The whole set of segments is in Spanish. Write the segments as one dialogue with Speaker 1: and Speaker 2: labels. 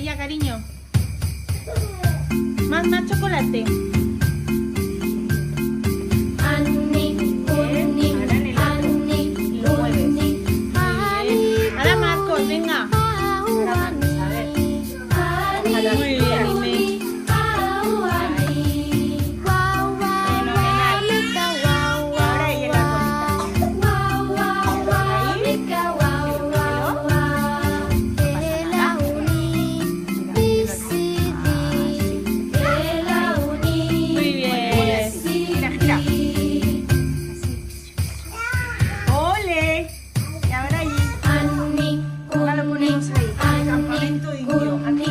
Speaker 1: ya, cariño. Más chocolate. Ahora Marcos, venga. Muy bien, Inés. Ahora ella la Muy bien. Gira, gira. ¡Ole! Y ahora allí. Ahora lo ponemos ahí. El campamento indio. Aquí.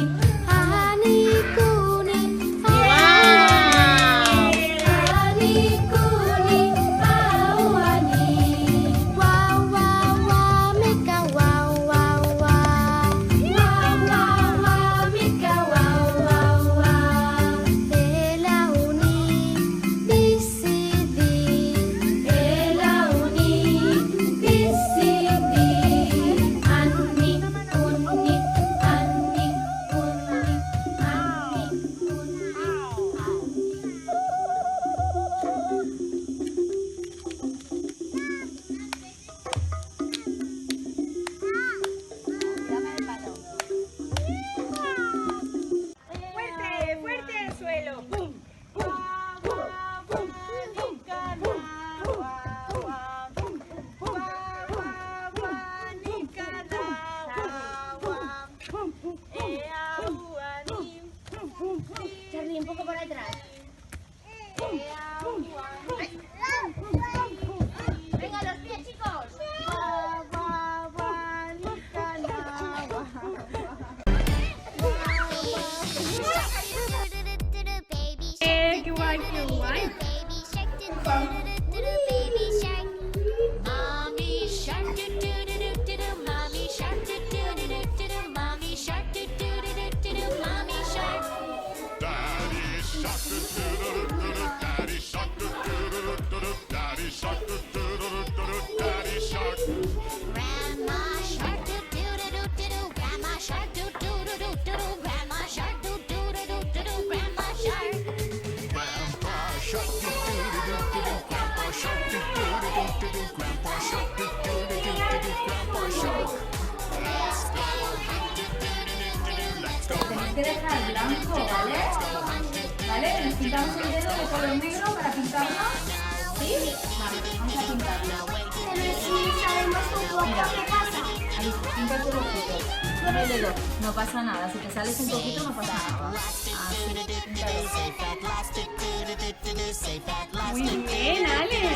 Speaker 1: Fuerte, fuerte el suelo. ¡Pum! ¡Pum! ¡Pum!
Speaker 2: Charlie, un poco por atrás. Venga, los pies, chicos.
Speaker 1: ¡Qué guay, qué guay!
Speaker 3: Tenéis que dejar blanco, ¿vale? ¿Vale? Nos pintamos el dedo de color negro para pintarlo. ¿Sí? Vale, vamos a pintarlo.
Speaker 2: Pero si sabemos un poco qué pasa.
Speaker 3: Ahí, pinta tu ojito. Con el dedo. No pasa nada. Si te sales un poquito, no pasa nada. Así, píntalo.
Speaker 1: Muy bien, Ale.